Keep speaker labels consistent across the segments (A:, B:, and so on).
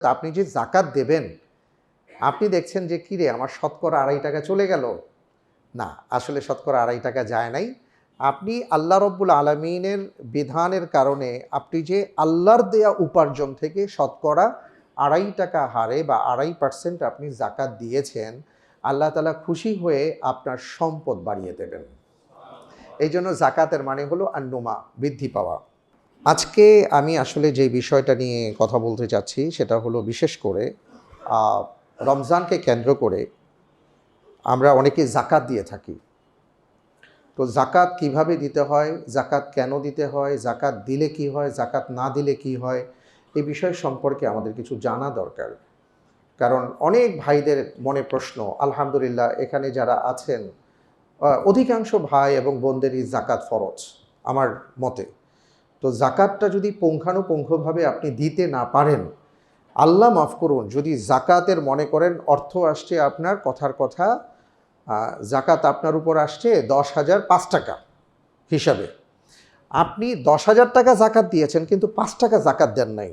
A: তো আপনি যে জাকাত দেবেন, আপনি দেখছেন যে কিরে আমার শতকরা 2.5 টাকা চলে গেল। না, আসলে শতকরা 2.5 টাকা যায় নাই। আপনি আল্লাহ রব্বুল আলামিনের বিধানের কারণে আপনি যে আল্লাহর দেয়া উপার্জন থেকে শতকরা 2.5 টাকা হারে বা 2.5% আপনি জাকাত দিয়েছেন, আল্লাহ তাআলা খুশি হয়ে আপনার সম্পদ বাড়িয়ে দেবেন। এই জন্য জাকাতের মানে হলো আন্নুমা, বৃদ্ধি পাওয়া। আজকে আমি আসলে যে বিষয়টা নিয়ে কথা বলতে চাচ্ছি সেটা হলো বিশেষ করে রমজানকে কেন্দ্র করে আমরা অনেকে জাকাত দিয়ে থাকি। তো জাকাত কিভাবে দিতে হয়, জাকাত কেন দিতে হয়, জাকাত দিলে কি হয়, জাকাত না দিলে কি হয়, এই বিষয় সম্পর্কে আমাদের কিছু জানা দরকার। কারণ অনেক ভাইদের মনে প্রশ্ন, আলহামদুলিল্লাহ এখানে যারা আছেন অধিকাংশ ভাই এবং বোনদেরই জাকাত ফরজ আমার মতে। তো জাকাতটা যদি পুঙ্খানুপুঙ্খভাবে আপনি দিতে না পারেন, আল্লাহ মাফ করুন, যদি জাকাতের মনে করেন অর্থ আসছে আপনার কথার কথা, জাকাত আপনার উপর আসছে 10,005 টাকা হিসাবে, আপনি 10,000 টাকা জাকাত দিয়েছেন কিন্তু 5 টাকা জাকাত দেন নাই,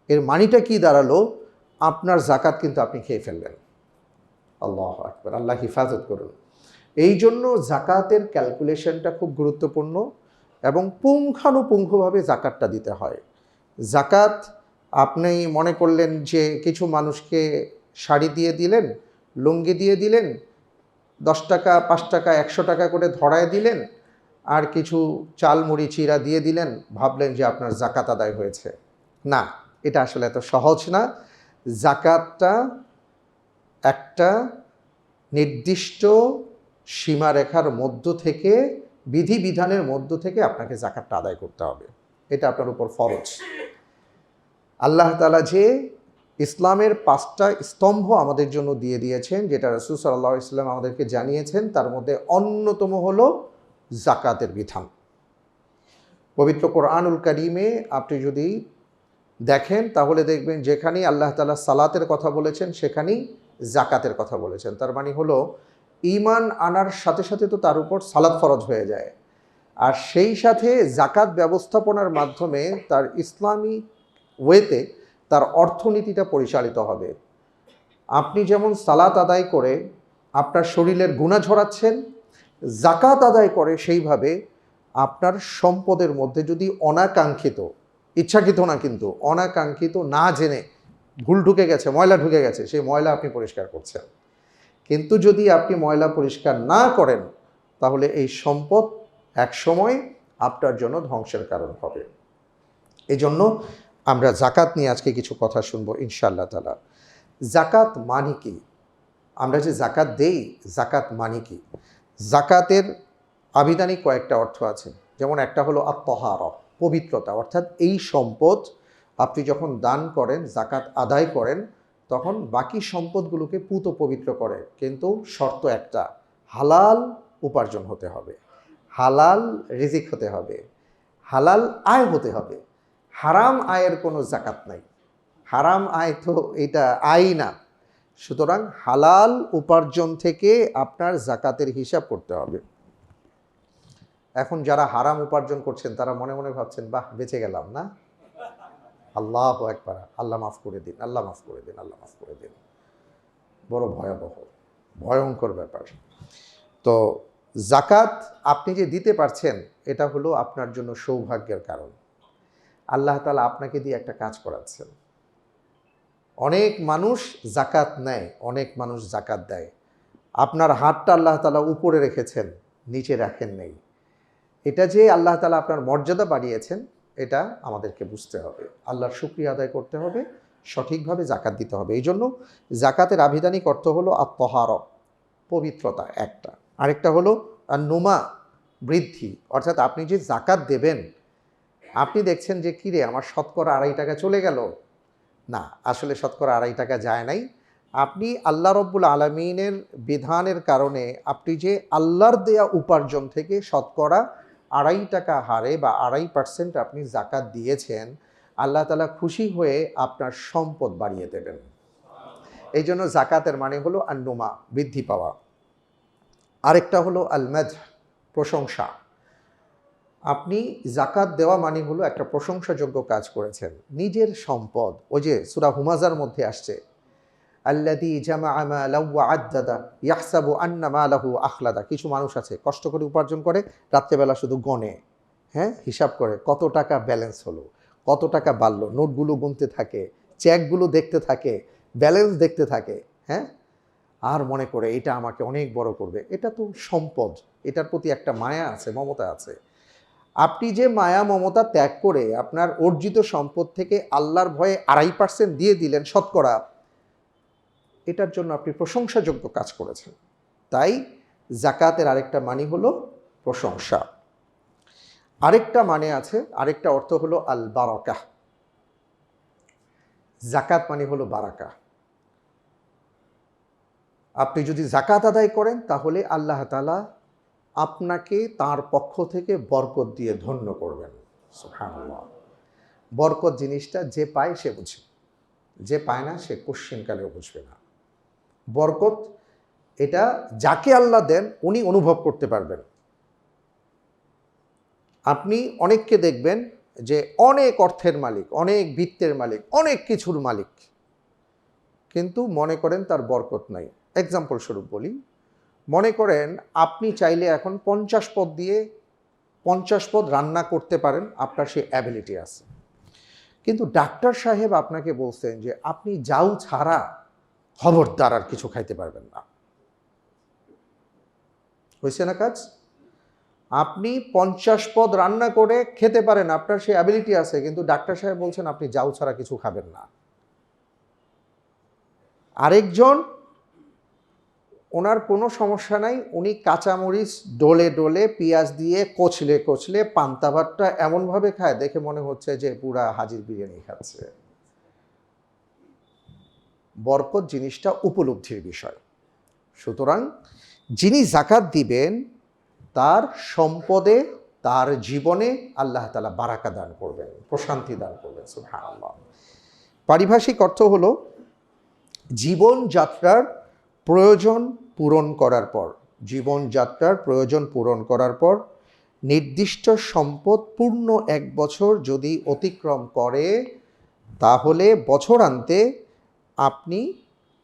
A: এর মানিটা কি দাঁড়ালো? আপনার জাকাত কিন্তু আপনি খেয়ে ফেললেন। আল্লাহু আকবার, আল্লাহ হিফাজত করুন। এই জন্য জাকাতের ক্যালকুলেশনটা খুব গুরুত্বপূর্ণ এবং পুঙ্খানুপুঙ্খভাবে জাকাতটা দিতে হয়। জাকাত আপনি মনে করলেন যে কিছু মানুষকে শাড়ি দিয়ে দিলেন, লুঙ্গি দিয়ে দিলেন, 10 টাকা 5 টাকা 100 টাকা করে ধরায় দিলেন, আর কিছু চাল মুড়ি চিড়া দিয়ে দিলেন, ভাবলেন যে আপনার জাকাত আদায় হয়েছে। না, এটা আসলে এত সহজ না। জাকাতটা একটা নির্দিষ্ট সীমারেখার মধ্য থেকে, বিধিবিধানের মধ্য থেকে আপনাকে জাকাতটা আদায় করতে হবে। এটা আপনার উপর ফরজ। আল্লাহ তাআলা যে ইসলামের 5টা স্তম্ভ আমাদের জন্য দিয়ে দিয়েছেন, যেটা রাসূল সাল্লাল্লাহু আলাইহি ওয়াসাল্লাম আমাদেরকে জানিয়েছেন, তার মধ্যে অন্যতম হলো জাকাতের বিধান। পবিত্র কোরআনুল কারীমে আপনি যদি দেখেন তাহলে দেখবেন যেখানেই আল্লাহ তাআলা সালাতের কথা বলেছেন সেখানেই জাকাতের কথা বলেছেন। তার মানে হলো ঈমান আনার সাথে সাথে তো তার উপর সালাত ফরজ হয়ে যায়, আর সেই সাথে জাকাত ব্যবস্থাপনার মাধ্যমে তার ইসলামী ওয়েতে তার অর্থনীতিটা পরিচালিত হবে। আপনি যেমন সালাত আদায় করে আপনার শরীরের গুনাহ ঝরাচ্ছেন, জাকাত আদায় করে সেইভাবে আপনার সম্পদের মধ্যে যদি অনাকাঙ্ক্ষিত, ইচ্ছাকৃত না কিন্তু অনাকাঙ্ক্ষিত, না জেনে ভুল ঢুকে গেছে, ময়লা ঢুকে গেছে, সেই ময়লা আপনি পরিষ্কার করছেন। কিন্তু যদি আপনি ময়লা পরিষ্কার না করেন তাহলে এই সম্পদ একসময় আপনার জন্য ধ্বংসের কারণ হবে। এই জন্য আমরা জাকাত নিয়ে আজকে কিছু কথা শুনবো ইনশাআল্লাহ তাআলা। জাকাত মানে কি? আমরা যে জাকাত দেই, জাকাত মানে কি? জাকাতের আবিধানিক কয়েকটা অর্থ আছে। যেমন একটা হলো আত-তাহারা, পবিত্রতা, অর্থাৎ এই সম্পদ আপনি যখন দান করেন, জাকাত আদায় করেন, তখন বাকি সম্পদগুলোকে পুত পবিত্র করে। কিন্তু শর্ত একটা, হালাল উপার্জন হতে হবে, হালাল রিজিক হতে হবে, হালাল আয় হতে হবে। হারাম আয়ের কোনো জাকাত নাই। হারাম আয় তো এটা আয় না। সুতরাং হালাল উপার্জন থেকে আপনার জাকাতের হিসাব করতে হবে। এখন যারা হারাম উপার্জন করছেন তারা মনে মনে ভাবছেন, বাহ বেঁচে গেলাম না। আল্লাহু আকবার, আল্লাহ মাফ করে দিন, আল্লাহ মাফ করে দিন, আল্লাহ মাফ করে দিন। বড় ভয়াবহ, ভয়ঙ্কর ব্যাপার। তো জাকাত আপনি যে দিতে পারছেন, এটা হলো আপনার জন্য সৌভাগ্যের কারণ। আল্লাহ তাআলা আপনাকে দিয়ে একটা কাজ করাচ্ছেন। অনেক মানুষ জাকাত নেয়, অনেক মানুষ জাকাত দেয়। আপনার হাতটা আল্লাহ তাআলা উপরে রেখেছেন, নিচে রাখেন নাই। এটা যে আল্লাহ তাআলা আপনার মর্যাদা বাড়িয়েছেন, এটা আমাদেরকে বুঝতে হবে। আল্লাহর শুকরিয়া আদায় করতে হবে, সঠিকভাবে জাকাত দিতে হবে। এই জন্য জাকাতের আবিধানিক অর্থ হলো আত-তাহারা, পবিত্রতা একটা। আরেকটা হলো আন-নুমা, বৃদ্ধি। অর্থাৎ আপনি যে জাকাত দেবেন, আপনি দেখছেন যে কিরে আমার শতকরা 2.5 টাকা চলে গেল। না, আসলে শতকরা 2.5 টাকা যায় নাই। আপনি আল্লাহ রব্বুল আলামিনের বিধানের কারণে আপনি যে আল্লাহর দেয়া উপার্জন থেকে শতকরা 2.5 টাকা হারে বা 2.5% আপনি জাকাত দিয়েছেন, আল্লাহ তাআলা খুশি হয়ে আপনার সম্পদ বাড়িয়ে দেবেন। এই জন্য জাকাতের মানে হলো আন-নুমা, বৃদ্ধি পাওয়া। আরেকটা হলো আল-মাদহ, প্রশংসা। আপনি জাকাত দেওয়া মানে হলো একটা প্রশংসাযোগ্য কাজ করেছেন। নিজের সম্পদ, ওই যে সূরা হুমাজার মধ্যে আসছে, আল্লাযী জামাআ মালান ওয়া আদ্দাদা ইয়াহসাবু আন্না মালাহু আখলাদা। কিছু মানুষ আছে কষ্ট করে উপার্জন করে, রাত্রেবেলা শুধু গণে, হ্যাঁ, হিসাব করে কত টাকা ব্যালেন্স হলো, কত টাকা বাড়লো, নোটগুলো গুনতে থাকে, চেকগুলো দেখতে থাকে, ব্যালেন্স দেখতে থাকে, হ্যাঁ, আর মনে করে এটা আমাকে অনেক বড় করবে। এটা তো সম্পদ, এটার প্রতি একটা মায়া আছে, মমতা আছে। আপনি যে মায়া মমতা ত্যাগ করে আপনার অর্জিত সম্পদ থেকে আল্লাহর ভয়ে 2.5% দিয়ে দিলেন শতকরা, এটার জন্য আপনি প্রশংসাযোগ্য কাজ করেছেন। তাই জাকাতের আরেকটা মানে হলো প্রশংসা। আরেকটা মানে আছে, আরেকটা অর্থ হলো আল বারাকা। জাকাত মানে হলো বারাকা। আপনি যদি জাকাত আদায় করেন তাহলে আল্লাহ তাআলা আপনাকে তার পক্ষ থেকে বরকত দিয়ে ধন্য করবেন। সুবহানাল্লাহ। বরকত জিনিসটা যে পায় সে বুঝে, যে পায় না সে কোশ্চিনকালেও বুঝবে না। বরকত এটা যাকে আল্লাহ দেন উনি অনুভব করতে পারবেন। আপনি অনেককে দেখবেন যে অনেক অর্থের মালিক, অনেক বিত্তের মালিক, অনেক কিছুর মালিক, কিন্তু মনে করেন তার বরকত নাই। এক্সাম্পল স্বরূপ বলি, মনে করেন আপনি চাইলে এখন 50 পদ দিয়ে 50 পদ রান্না করতে পারেন, আপনার সেই অ্যাবিলিটি আছে, কিন্তু ডাক্তার সাহেব আপনাকে বলছেন যে আপনি যাও ছাড়া খবরদার আর কিছু খাইতে পারবেন না। হয়েছে না কাজ? আপনি 50 পদ রান্না করে খেতে পারেন, আপনার সেই অ্যাবিলিটি আছে, কিন্তু ডাক্তার সাহেব বলছেন আপনি যাও ছাড়া কিছু খাবেন না। আরেকজন, ওনার কোনো সমস্যা নাই, উনি কাঁচামরিচ ডলে ডলে পেঁয়াজ দিয়ে কচলে কচলে পান্তা ভাতটা এমনভাবে খায় দেখে মনে হচ্ছে যে পুরা হাজির বিরিয়ানি খাচ্ছে। বরকত জিনিসটা উপলব্ধির বিষয়। সুতরাং যিনি জাকাত দিবেন তার সম্পদে, তার জীবনে আল্লাহ তাআলা বারাকা দান করবেন, প্রশান্তি দান করবেন। সুবহানাল্লাহ। পারিভাষিক অর্থ হলো জীবনযাত্রার প্রয়োজন পূরণ করার পর, জীবনযাত্রার প্রয়োজন পূরণ করার পর নির্দিষ্ট সম্পদ পূর্ণ 1 বছর যদি অতিক্রম করে তাহলে বছরান্তে আপনি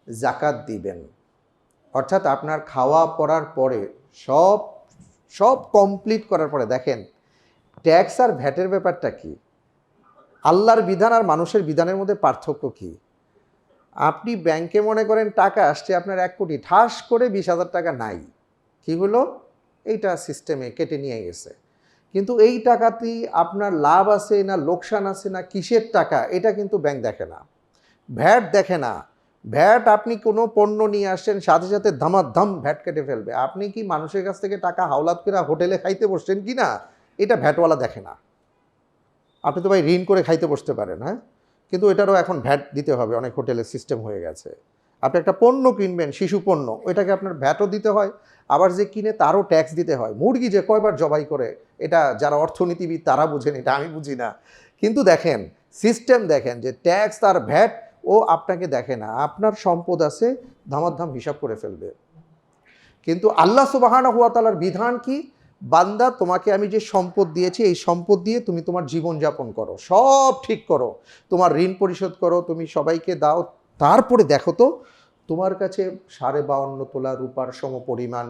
A: জাকাত দিবেন। অর্থাৎ আপনার খাওয়া পড়ার পরে সব সব কমপ্লিট করার পরে, দেখেন ট্যাক্স আর ভ্যাটের ব্যাপারটা কি, আল্লাহর বিধান আর মানুষের বিধানের মধ্যে পার্থক্য কি? আপনি ব্যাংকে মনে করেন টাকা আসছে আপনার 1 কোটি, ঠাস করে 20,000 টাকা নাই, কি হলো, এইটা সিস্টেমে কেটে নিয়ে গেছে, কিন্তু এই টাকাতেই আপনার লাভ আছে না লোকসান আছে না কিসের টাকা, এটা কিন্তু ব্যাংক দেখে না, ভ্যাট দেখে না। ভ্যাট আপনি কোনো পণ্য নিয়ে আসছেন সাথে সাথে ধামাধাম ভ্যাট কেটে ফেলবে। আপনি কি মানুষের কাছ থেকে টাকা হাওলাত করে হোটেলে খাইতে বসছেন কি না, এটা ভ্যাটওয়ালা দেখে না। আপনি তো ভাই ঋণ করে খাইতে বসতে পারেন, হ্যাঁ, কিন্তু এটারও এখন ভ্যাট দিতে হবে, অনেক হোটেলের সিস্টেম হয়ে গেছে। আপনি একটা পণ্য কিনবেন, শিশু পণ্য, ওইটাকে আপনার ভ্যাটও দিতে হয়, আবার যে কিনে তারও ট্যাক্স দিতে হয়। মুরগি যে কয়বার জবাই করে, এটা যারা অর্থনীতিবিদ তারা বুঝেন, এটা আমি বুঝি না। কিন্তু দেখেন সিস্টেম, দেখেন যে ট্যাক্স আর ভ্যাট ও আপনাকে দেখে না, আপনার সম্পদ আছে ধামাধাম হিসাব করে ফেলবে। কিন্তু আল্লাহ সুবহানাহু ওয়া তাআলার বিধান কি, বান্দা তোমাকে আমি যে সম্পদ দিয়েছি এই সম্পদ দিয়ে তুমি তোমার জীবন যাপন করো, সব ঠিক করো, তোমার ঋণ পরিশোধ করো, তুমি সবাইকে দাও, তারপরে দেখো তো তোমার কাছে 52.5 তোলা রূপার সমপরিমাণ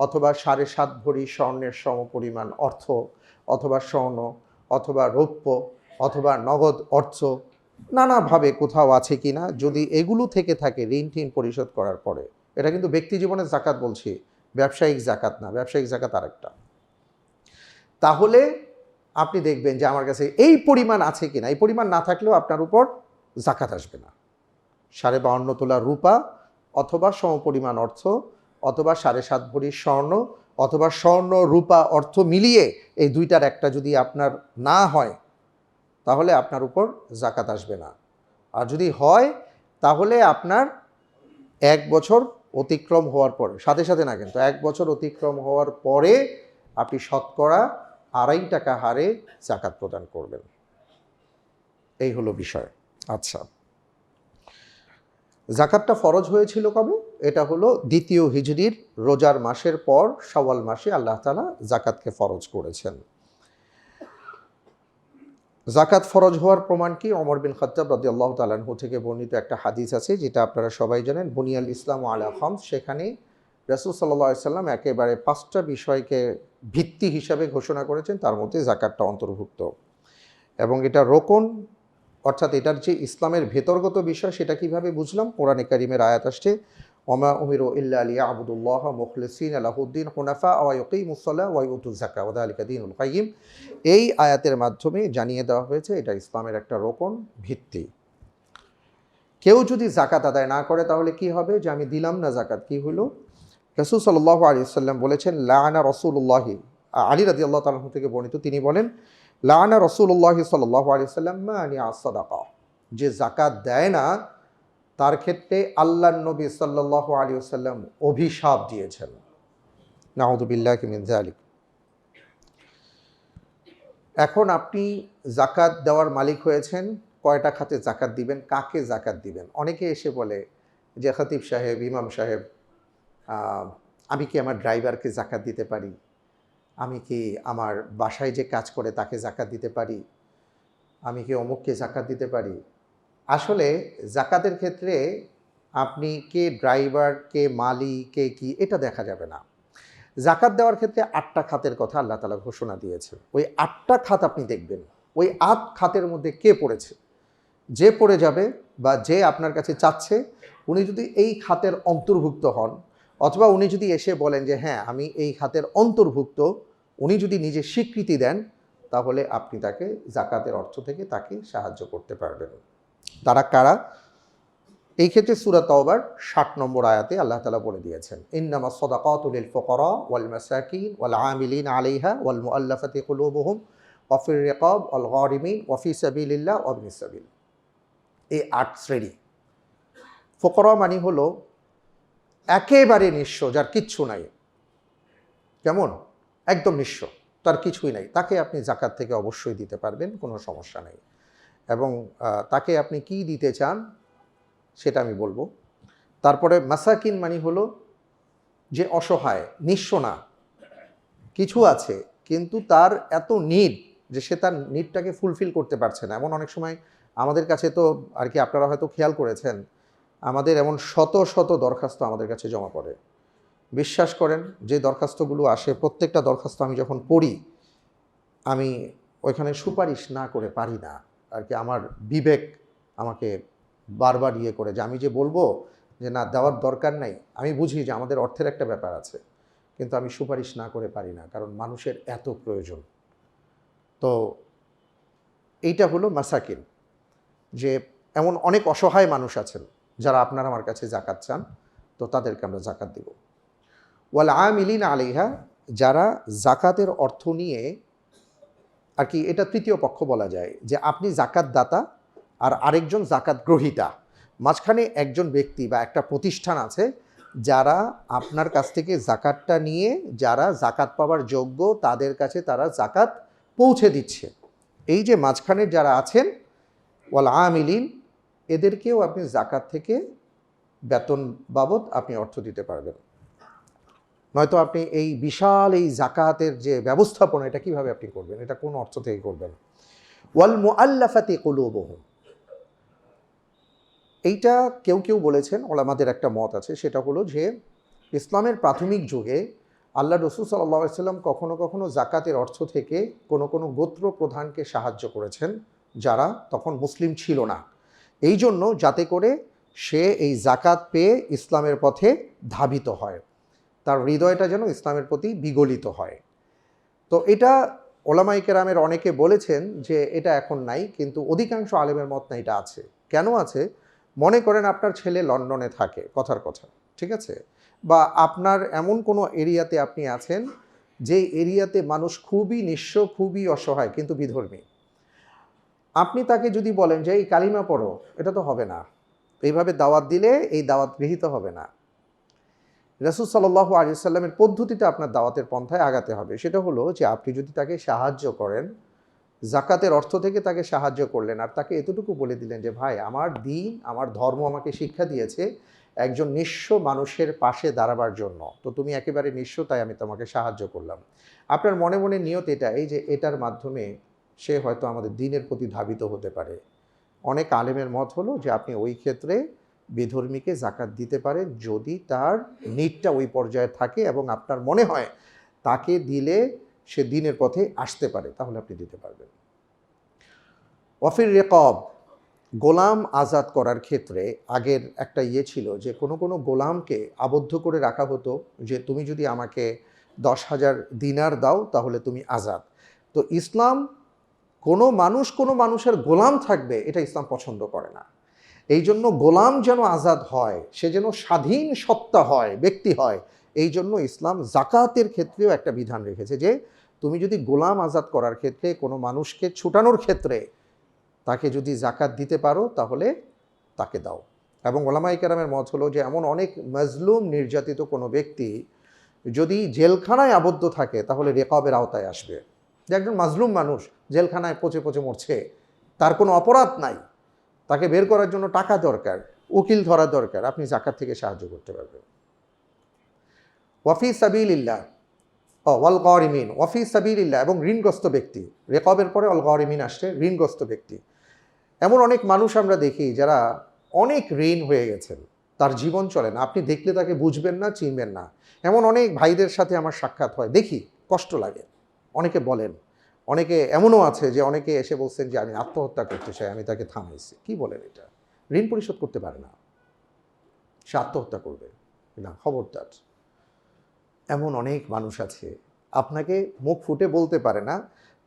A: অথবা 7.5 ভরি স্বর্ণের সমপরিমাণ অর্থ অথবা স্বর্ণ অথবা রৌপ্য অথবা নগদ অর্থ নানাভাবে কোথাও আছে কিনা, যদি এগুলো থেকে থাকে ঋণ টিন পরিশোধ করার পরে, এটা কিন্তু ব্যক্তি জীবনের জাকাত বলছি, ব্যবসায়িক জাকাত না, ব্যবসায়িক জাকাত আরেকটা, তাহলে আপনি দেখবেন যে আমার কাছে এই পরিমাণ আছে কিনা, এই পরিমাণ না থাকলেও আপনার উপর জাকাত আসবে না। 52.5 তোলা রূপা অথবা সমপরিমাণ অর্থ অথবা 7.5 ভরি স্বর্ণ অথবা স্বর্ণ রূপা অর্থ মিলিয়ে এই দুইটার একটা যদি আপনার না হয় তাহলে আপনার উপর জাকাত আসবে না। আর যদি হয় তাহলে আপনার 1 বছর অতিক্রম হওয়ার পরে, সাথে সাথে না কিন্তু, 1 বছর অতিক্রম হওয়ার পরে আপনি শতকরা 2.5 টাকা হারে জাকাত প্রদান করবেন। এই হলো বিষয়। আচ্ছা, জাকাতটা ফরজ হয়েছিল কবে? এটা হলো 2য় হিজরির রোজার মাসের পর শাওয়াল মাসে আল্লাহ তাআলা জাকাতকে ফরজ করেছেন। জাকাত ফরজ হওয়ার প্রমাণ কি? ওমর বিন খাত্তাব রাদিয়াল্লাহু তাআলা আনহু থেকে বর্ণিত একটা হাদিস আছে, যেটা আপনারা সবাই জানেন, বুনিয়াল ইসলাম আলা খামস। সেখানে রাসূল সাল্লাল্লাহু আলাইহি সাল্লাম একেবারে 5টা বিষয়কে ভিত্তি হিসাবে ঘোষণা করেছেন, তার মধ্যে জাকাতটা অন্তর্ভুক্ত। এবং এটা রোকন, অর্থাৎ এটার যে ইসলামের ভেতরগত বিষয়, সেটা কিভাবে বুঝলাম? কোরআনে কারিমের আয়াত আসছে, ওমা উমিরু ইল্লা লিয়াবুদুল্লাহ মুখলিসিনা লাহুদ্দিন হুনাফা ওয়া ইউকিমুস সালাহ ওয়া ইউতুজ যাকাত ওয়া যালিকা দীনুল কাইয়্যিম। এই আয়াতের মাধ্যমে জানিয়ে দেওয়া হয়েছে এটা ইসলামের একটা রোকন ভিত্তি। কেউ যদি জাকাত আদায় না করে তাহলে কি হবে? যে আমি দিলাম না জাকাত, কি হলো? রাসূল সাল্লাল্লাহু আলাইহি ওয়াসাল্লাম বলেছেন, লাআনা রাসূলুল্লাহি, আলী রাদিয়াল্লাহু তাআলা আনহু থেকে বর্ণিত, তিনি বলেন, লাআনা রাসূলুল্লাহি সাল্লাল্লাহু আলাইহি ওয়াসাল্লাম মানিআ সাদাকা, যে জাকাত দেয় না তার ক্ষেত্রে আল্লাহর নবী সাল্লাল্লাহু আলাইহি ওয়াসাল্লাম অভিশাপ দিয়েছেন। নাউযু বিল্লাহি মিন যালিক। এখন আপনি জাকাত দেওয়ার মালিক হয়েছেন, কয়টা খাতে জাকাত দিবেন, কাকে জাকাত দিবেন? অনেকে এসে বলে যে খতিব সাহেব, ইমাম সাহেব, আমি কি আমার ড্রাইভারকে জাকাত দিতে পারি? আমি কি আমার বাসায় যে কাজ করে তাকে জাকাত দিতে পারি? আমি কি অমুককে জাকাত দিতে পারি? আসলে জাকাতের ক্ষেত্রে আপনি কে ড্রাইভার, কে মালি, কে কি, এটা দেখা যাবে না। জাকাত দেওয়ার ক্ষেত্রে 8টা খাতের কথা আল্লাহ তাআলা ঘোষণা দিয়েছেন। ওই 8টা খাত আপনি দেখবেন, ওই 8 খাতের মধ্যে কে পড়েছে। যে পড়ে যাবে বা যে আপনার কাছে চাচ্ছে, উনি যদি এই খাতের অন্তর্ভুক্ত হন, অথবা উনি যদি এসে বলেন যে হ্যাঁ আমি এই খাতের অন্তর্ভুক্ত, উনি যদি নিজে স্বীকৃতি দেন, তাহলে আপনি তাকে জাকাতের অর্থ থেকে তাকে সাহায্য করতে পারবেন। তারা কারা? এই ক্ষেত্রে সূরা তাওবার 60 নম্বর আয়াতে আল্লাহ তাআলা বলে দিয়েছেন, ইন্নামাস সাদাকাতু লিল ফুকারা ওয়াল মাসাকিন ওয়াল আমিলিনা আলাইহা ওয়াল মুআল্লাফাতি কুলুবুহুম ওয়া ফির রিকাব ওয়াল গারিমিন ওয়া ফি সাবিলিল্লাহ ওয়া ইবনিস সাবিল। এই 8 শ্রেণী। ফুকারা মানে হলো একেবারে নিঃস্ব, যার কিচ্ছু নাই। কেমন? একদম নিঃস্ব, তার কিছুই নাই, তাকে আপনি জাকাত থেকে অবশ্যই দিতে পারবেন, কোনো সমস্যা নেই। এবং তাকে আপনি কি দিতে চান সেটা আমি বলবো। তারপরে মাসাকিন মানে হলো যে অসহায়, নিঃস্ব না, কিছু আছে কিন্তু তার এত নিড যে সে তার নিডটাকে ফুলফিল করতে পারছে না। এমন অনেক সময় আমাদের কাছে তো আর কি, আপনারা হয়তো খেয়াল করেছেন, আমাদের এমন শত শত দরখাস্ত আমাদের কাছে জমা পড়ে। বিশ্বাস করেন, যে দরখাস্তগুলো আসে, প্রত্যেকটা দরখাস্ত আমি যখন পড়ি, আমি ওইখানে সুপারিশ না করে পারি না আর কি। আমার বিবেক আমাকে বারবার করে যে আমি যে বলবো যে না দেওয়ার দরকার নাই, আমি বুঝি যে আমাদের অর্থের একটা ব্যাপার আছে, কিন্তু আমি সুপারিশ না করে পারি না, কারণ মানুষের এত প্রয়োজন। তো এইটা হলো মাসাকিন, যে এমন অনেক অসহায় মানুষ আছেন যারা আপনার আমার কাছে জাকাত চান, তো তাদেরকে আমরা জাকাত দিব। ওয়াল আমিলিনা আলাইহা, যারা জাকাতের অর্থ নিয়ে আর কি, এটা তৃতীয় পক্ষ বলা যায়, যে আপনি জাকাত দাতা আর আরেকজন জাকাত গ্রহীতা, মাঝখানে একজন ব্যক্তি বা একটা প্রতিষ্ঠান আছে যারা আপনার কাছ থেকে জাকাতটা নিয়ে, যারা জাকাত পাওয়ার যোগ্য তাদের কাছে তারা জাকাত পৌঁছে দিচ্ছে। এই যে মাঝখানের যারা আছেন, ওয়াল আমিলিন, এদেরকেও আপনি জাকাত থেকে বেতন বাবদ আপনি অর্থ দিতে পারবেন। নয়তো আপনি এই বিশাল এই জাকাতের যে ব্যবস্থাপনা, এটা কিভাবে আপনি করবেন? এটা কোন অর্থ থেকে করবেন? ওয়াল মুআল্লাফাতি কুলুবুহুম, এইটা কেউ কেউ বলেছেন, ওলামাদের একটা মত আছে, সেটা হলো যে ইসলামের প্রাথমিক যুগে আল্লাহ রসুল সাল্লাল্লাহু আলাইহি ওয়াসাল্লাম কখনো কখনো জাকাতের অর্থ থেকে কোনো কোনো গোত্র প্রধানকে সাহায্য করেছেন, যারা তখন মুসলিম ছিল না, এই জন্য যাতে করে সে এই জাকাত পেয়ে ইসলামের পথে ধাবিত হয়, তার হৃদয়টা যেন ইসলামের প্রতি বিগলিত হয়। তো এটা ওলামায়ে কেরামের অনেকে বলেছেন যে এটা এখন নাই, কিন্তু অধিকাংশ আলেমের মত না এটা আছে। কেন আছে? মনে করেন আপনার ছেলে লন্ডনে থাকে, কথার কথা, ঠিক আছে, বা আপনার এমন কোনো এরিয়াতে আপনি আছেন যে এরিয়াতে মানুষ খুবই নিঃস্ব, খুবই অসহায়, কিন্তু বিধর্মী। আপনি তাকে যদি বলেন যে এই কালিমা পড়ো, এটা তো হবে না। এইভাবে দাওয়াত দিলে এই দাওয়াত গৃহীত হবে না। রাসূল সাল্লাল্লাহু আলাইহি ওয়াসাল্লামের পদ্ধতিতে আপনার দাওয়াতের পন্থায় আগাতে হবে। সেটা হলো যে আপনি যদি তাকে সাহায্য করেন, জাকাতের অর্থ থেকে তাকে সাহায্য করলেন, আর তাকে এতটুকু বলে দিলেন যে ভাই, আমার দ্বীন, আমার ধর্ম আমাকে শিক্ষা দিয়েছে একজন নিঃস্ব মানুষের পাশে দাঁড়াবার জন্য, তো তুমি একেবারে নিঃস্ব, তাই আমি তোমাকে সাহায্য করলাম। আপনার মনে মনে নিয়ত এটা, এই যে এটার মাধ্যমে সে হয়তো আমাদের দ্বীনের প্রতি ধাবিত হতে পারে। অনেক আলেমের মত হলো যে আপনি ওই ক্ষেত্রে বিধর্মীকে জাকাত দিতে পারেন যদি তার নিডটা ওই পর্যায়ে থাকে এবং আপনার মনে হয় তাকে দিলে সে দ্বীনের পথে আসতে পারে, তাহলে আপনি দিতে পারবেন। ওয়াফির রেকব, গোলাম আজাদ করার ক্ষেত্রে আগের একটা ছিল যে কোনো কোনো গোলামকে আবদ্ধ করে রাখা হতো যে তুমি যদি আমাকে 10,000 দিনার দাও তাহলে তুমি আজাদ। তো ইসলাম কোনো মানুষের গোলাম থাকবে এটা ইসলাম পছন্দ করে না। এই জন্য গোলাম যেন আজাদ হয়, সে যেন স্বাধীন সত্তা হয়, ব্যক্তি হয়, এই জন্য ইসলাম জাকাতের ক্ষেত্রেও একটা বিধান রেখেছে যে তুমি যদি গোলাম আজাদ করার ক্ষেত্রে কোনো মানুষকে ছুটানোর ক্ষেত্রে তাকে যদি জাকাত দিতে পারো তাহলে তাকে দাও। এবং ওলামায়ে কেরামের মত হলো যে এমন অনেক মজলুম নির্যাতিত কোনো ব্যক্তি যদি জেলখানায় আবদ্ধ থাকে তাহলে রেকবের আওতায় আসবে। যে একজন মাজলুম মানুষ জেলখানায় পচে পচে মরছে, তার কোনো অপরাধ নাই, তাকে বের করার জন্য টাকা দরকার, উকিল ধরা দরকার, আপনি জাকাত থেকে সাহায্য করতে পারবেন। ওয়াফি সাবিলিল্লাহ ওয়াল গারিমিন, ওয়াফি সাবিলিল্লাহ, এবং ঋণগ্রস্ত ব্যক্তি। রেকবের পরে অল গারিমিন আসছে, ঋণগ্রস্ত ব্যক্তি। এমন অনেক মানুষ আমরা দেখি যারা অনেক ঋণ হয়ে গেছেন, তার জীবন চলে না, আপনি দেখলে তাকে বুঝবেন না, চিনবেন না। এমন অনেক ভাইদের সাথে আমার সাক্ষাৎ হয়, দেখি কষ্ট লাগে। অনেকে বলেন, অনেকে এমনও আছে যে অনেকে এসে বলছেন যে আমি আত্মহত্যা করতে চাই, আমি তাকে থামাইছি। কি বলেন এটা? ঋণ পরিশোধ করতে পারে না, সে আত্মহত্যা করবে না, খবরদার। এমন অনেক মানুষ আছে আপনাকে মুখ ফুটে বলতে পারে না,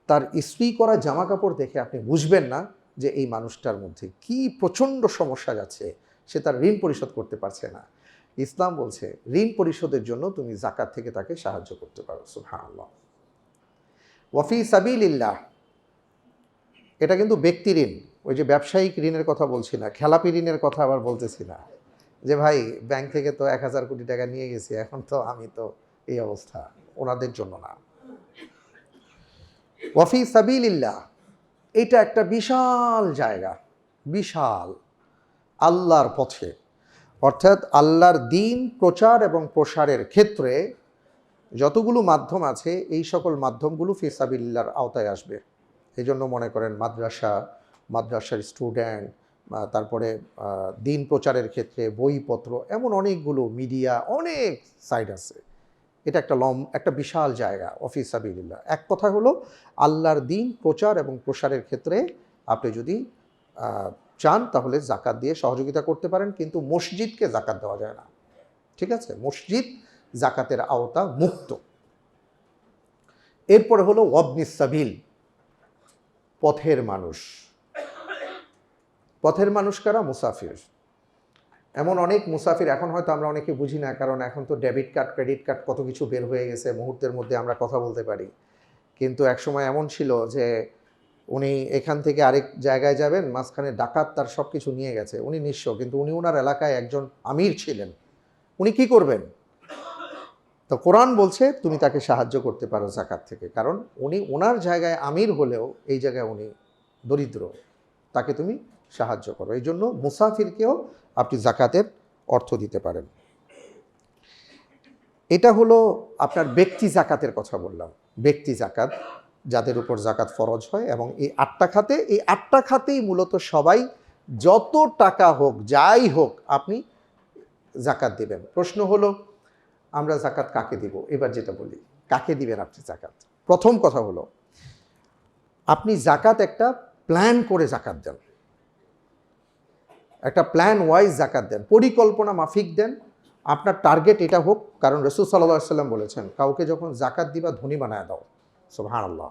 A: তার ইস্ত্রি করা জামা কাপড় দেখে আপনি বুঝবেন না যে এই মানুষটার মধ্যে কি প্রচণ্ড সমস্যা যাচ্ছে, সে তার ঋণ পরিশোধ করতে পারছে না। ইসলাম বলছে ঋণ পরিশোধের জন্য তুমি জাকাত থেকে তাকে সাহায্য করতে পারো। সুবহানাল্লাহ। ওয়াফি সাবিলিল্লাহ, এটা কিন্তু ব্যক্তি ঋণ, ওই যে ব্যবসায়িক ঋণের কথা বলছি না, খেলাপি ঋণের কথা আবার বলতেছি না যে ভাই ব্যাংক থেকে তো 1,000 কোটি টাকা নিয়ে গেছি, এখন তো আমি তো এই অবস্থা, ওনাদের জন্য না। ওয়াফি সাবিলিল্লাহ, এটা একটা বিশাল জায়গা, বিশাল আল্লাহর পথে, অর্থাৎ আল্লাহর দ্বীন প্রচার এবং প্রসারের ক্ষেত্রে যতগুলো মাধ্যম আছে এই সকল মাধ্যমগুলো ফি সাবিলিল্লাহর আওতায় আসবে। এই জন্য মনে করেন মাদ্রাসার স্টুডেন্ট, তারপরে দ্বীন প্রচারের ক্ষেত্রে বইপত্র, এমন অনেকগুলো মিডিয়া, অনেক সাইট আছে। এটা একটা বিশাল জায়গা ফি সাবিলিল্লাহ। এক কথা হলো আল্লাহর দ্বীন প্রচার এবং প্রসারের ক্ষেত্রে আপনি যদি চান তাহলে জাকাত দিয়ে সহযোগিতা করতে পারেন, কিন্তু মসজিদকে জাকাত দেওয়া যায় না, ঠিক আছে? মসজিদ জাকাতের আওতা মুক্ত। এরপরে হলো ওয়াবনিস সাবিল, পথের মানুষ। পথের মানুষ কারা? মুসাফির। এমন অনেক মুসাফির, এখন হয়তো আমরা অনেকে বুঝি না, কারণ এখন তো ডেবিট কার্ড, ক্রেডিট কার্ড, কত কিছু বের হয়ে গেছে, মুহূর্তের মধ্যে আমরা কথা বলতে পারি। কিন্তু একসময় এমন ছিল যে উনি এখান থেকে আরেক জায়গায় যাবেন, মাঝখানে ডাকাত তার সব কিছু নিয়ে গেছে, উনি নিঃস্ব, কিন্তু উনি ওনার এলাকায় একজন আমির ছিলেন, উনি কি করবেন? তো কোরআন বলছে তুমি তাকে সাহায্য করতে পারো জাকাত থেকে, কারণ উনি ওনার জায়গায় আমির হলেও এই জায়গায় উনি দরিদ্র, তাকে তুমি সাহায্য করো। এই জন্য মুসাফিরকেও আপনি জাকাতের অর্থ দিতে পারেন। এটা হলো আপনার ব্যক্তি জাকাতের কথা বললাম, ব্যক্তি জাকাত, যাদের উপর জাকাত ফরজ হয়। এবং এই 8টা খাতে, এই 8টা খাতেই মূলত সবাই যত টাকা হোক, যাই হোক, আপনি জাকাত দিবেন। প্রশ্ন হলো আমরা জাকাত কাকে দিব? এবার যেটা বলি, কাকে দিবেন আপনি জাকাত? প্রথম কথা হলো আপনি জাকাত একটা প্ল্যান করে জাকাত দেন, একটা প্ল্যান ওয়াইজ জাকাত দেন, পরিকল্পনা মাফিক দেন। আপনার টার্গেট এটা হোক, কারণ রাসূল সাল্লাল্লাহু আলাইহি ওয়াসাল্লাম বলেছেন কাউকে যখন জাকাত দিবা ধনী বানায় দাও। সুবহানাল্লাহ।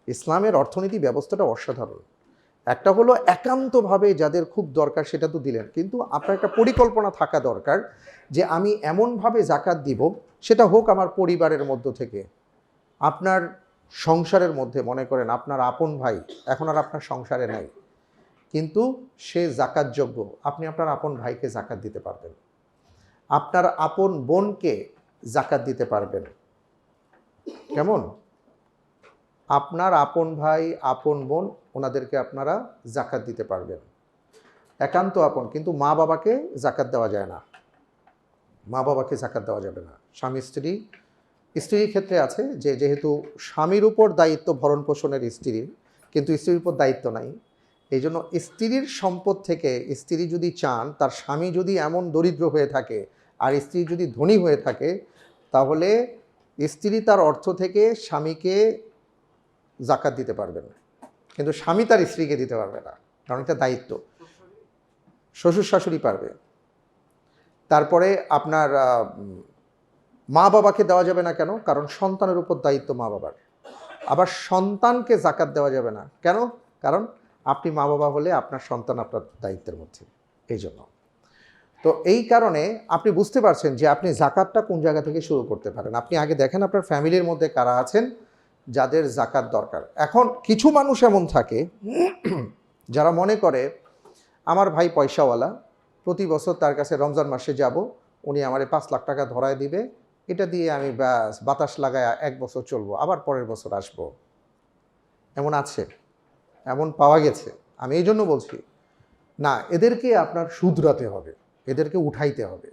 A: ইসলামের অর্থনীতি ব্যবস্থাটা অসাধারণ। একটা হলো একান্তভাবে যাদের খুব দরকার সেটা তো দিলেন, কিন্তু আপনার একটা পরিকল্পনা থাকা দরকার যে আমি এমনভাবে জাকাত দিব, সেটা হোক আমার পরিবারের মধ্য থেকে, আপনার সংসারের মধ্যে। মনে করেন আপনার আপন ভাই এখন আর আপনার সংসারে নাই, কিন্তু সে জাকাতযোগ্য, আপনি আপনার আপন ভাইকে জাকাত দিতে পারবেন, আপনার আপন বোনকে জাকাত দিতে পারবেন। কেমন? আপনার আপন ভাই, আপন বোন, ওনাদেরকে আপনারা জাকাত দিতে পারবেন, একান্ত আপন। কিন্তু মা বাবাকে জাকাত দেওয়া যায় না, মা বাবাকে জাকাত দেওয়া যাবে না। স্বামী স্ত্রীর ক্ষেত্রে আছে যে যেহেতু স্বামীর উপর দায়িত্ব ভরণ পোষণের স্ত্রীর, কিন্তু স্ত্রীর উপর দায়িত্ব নাই। এই জন্য স্ত্রীর সম্পদ থেকে স্ত্রী যদি চান, তার স্বামী যদি এমন দরিদ্র হয়ে থাকে আর স্ত্রী যদি ধনী হয়ে থাকে, তাহলে স্ত্রী তার অর্থ থেকে স্বামীকে জাকাত দিতে পারবেন, কিন্তু স্বামী তার স্ত্রীকে দিতে পারবে না, কারণ এটা দায়িত্ব। শ্বশুর শাশুড়ি পারবে। তারপরে আপনার মা বাবাকে দেওয়া যাবে না। কেন? কারণ সন্তানের উপর দায়িত্ব মা বাবার। আবার সন্তানকে জাকাত দেওয়া যাবে না। কেন? কারণ আপনি মা বাবা হলে আপনার সন্তান আপনার দায়িত্বের মধ্যে। এই জন্য তো এই কারণে আপনি বুঝতে পারছেন যে আপনি জাকাতটা কোন জায়গা থেকে শুরু করতে পারেন। আপনি আগে দেখেন আপনার ফ্যামিলির মধ্যে কারা আছেন যাদের জাকাত দরকার। এখন কিছু মানুষ এমন থাকে যারা মনে করে আমার ভাই পয়সাওয়ালা, প্রতি বছর তার কাছে রমজান মাসে যাব, উনি আমারে 5 লাখ টাকা ধরায় দিবে, এটা দিয়ে আমি ব্যাস বাতাস লাগায় 1 বছর চলবো, আবার পরের বছর আসব। এমন আছে, এমন পাওয়া গেছে। আমি এই জন্য বলছি না, এদেরকে আপনার শুধরাতে হবে, এদেরকে উঠাইতে হবে।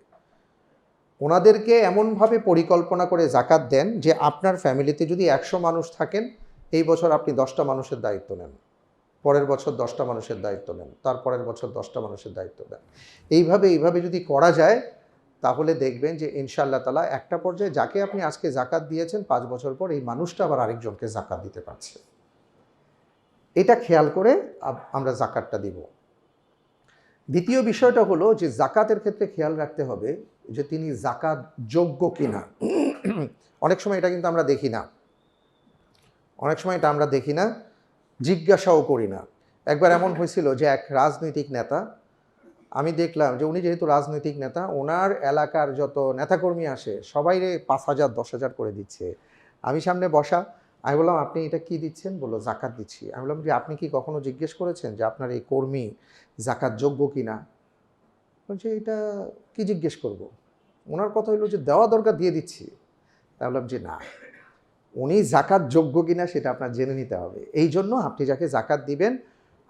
A: ওনাদেরকে এমনভাবে পরিকল্পনা করে জাকাত দেন যে আপনার ফ্যামিলিতে যদি 100 মানুষ থাকেন, এই বছর আপনি 10টা মানুষের দায়িত্ব নেন, পরের বছর 10টা মানুষের দায়িত্ব নেন, তারপরের বছর 10টা মানুষের দায়িত্ব দেন। এইভাবে যদি করা যায়, তাহলে দেখবেন যে ইনশাআল্লাহ তাআলা একটা পর্যায়ে যাকে আপনি আজকে জাকাত দিয়েছেন 5 বছর পর এই মানুষটা আবার আরেকজনকে জাকাত দিতে পারছে। এটা খেয়াল করে আমরা জাকাতটা দিব। দ্বিতীয় বিষয়টা হলো যে জাকাতের ক্ষেত্রে খেয়াল রাখতে হবে যে তিনি জাকাত যোগ্য কিনা। অনেক সময় এটা কিন্তু আমরা দেখি না, অনেক সময় এটা আমরা দেখি না, জিজ্ঞাসাও করি না। একবার এমন হয়েছিল যে এক রাজনৈতিক নেতা, আমি দেখলাম যে উনি যেহেতু রাজনৈতিক নেতা, ওনার এলাকার যত নেতাকর্মী আসে সবাইরে 5,000 10,000 করে দিচ্ছে। আমি সামনে বসা, আমি বললাম আপনি এটা কি দিচ্ছেন? বললো জাকাত দিচ্ছি। আমি বললাম যে আপনি কি কখনো জিজ্ঞেস করেছেন যে আপনার এই কর্মী জাকাত যোগ্য কিনা? বলছে এটা কি জিজ্ঞেস করব? ওনার কথা হলো যে দেওয়া দরকার, দিয়ে দিচ্ছি। তা বললাম যে না, উনি জাকাত যোগ্য কিনা সেটা আপনার জেনে নিতে হবে। এই জন্য আপনি যাকে জাকাত দিবেন,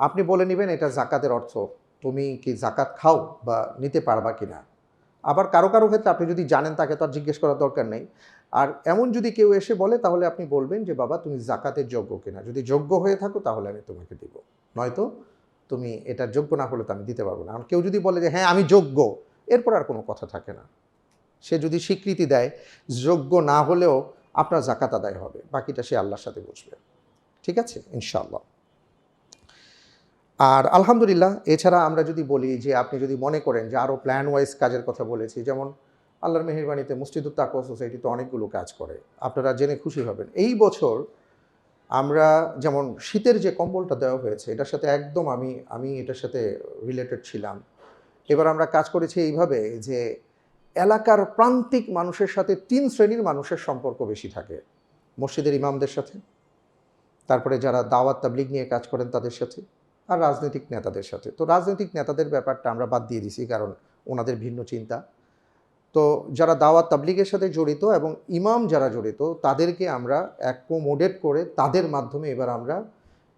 A: আপনি বলে নেবেন এটা জাকাতের অর্থ, তুমি কি জাকাত খাও বা নিতে পারবা কিনা। আবার কারো ক্ষেত্রে আপনি যদি জানেন, তাকে তো আর জিজ্ঞেস করার দরকার নেই। আর এমন যদি কেউ এসে বলে, তাহলে আপনি বলবেন যে বাবা তুমি জাকাতের যোগ্য কিনা, যদি যোগ্য হয়ে থাকো তাহলে আমি তোমাকে দিব, নয়তো তুমি এটার যোগ্য না হলে তো আমি দিতে পারবো না। আর কেউ যদি বলে যে হ্যাঁ আমি যোগ্য, এরপর আর কোনো কথা থাকে না। সে যদি স্বীকৃতি দেয়, যোগ্য না হলেও আপনার জাকাত আদায় হবে, বাকিটা সে আল্লাহর সাথে বুঝবে। ঠিক আছে, ইনশাআল্লাহ। আর আলহামদুলিল্লাহ, এছাড়া আমরা যদি বলি যে আপনি যদি মনে করেন যে আরও প্ল্যান ওয়াইজ কাজের কথা বলেছি, যেমন আল্লাহর মেহেরবানিতে মসজিদুত তাকওয়া সোসাইটি তো অনেকগুলো কাজ করে, আপনারা জেনে খুশি হবেন। এই বছর আমরা যেমন শীতের যে কম্বলটা দেওয়া হয়েছে, এটার সাথে একদম আমি এটার সাথে রিলেটেড ছিলাম। এবার আমরা কাজ করেছি এইভাবে যে এলাকার প্রান্তিক মানুষের সাথে 3 শ্রেণীর মানুষের সম্পর্ক বেশি থাকে। মসজিদের ইমামদের সাথে, তারপরে যারা দাওয়াত তাবলিগ নিয়ে কাজ করেন তাদের সাথে, আর রাজনৈতিক নেতাদের সাথে। তো রাজনৈতিক নেতাদের ব্যাপারটা আমরা বাদ দিয়ে দিছি, কারণ ওনাদের ভিন্ন চিন্তা। তো যারা দাওয়াত তাবলিগের সাথে জড়িত এবং ইমাম যারা জড়িত, তাদেরকে আমরা অ্যাকোমোডেট করে তাদের মাধ্যমে এবার আমরা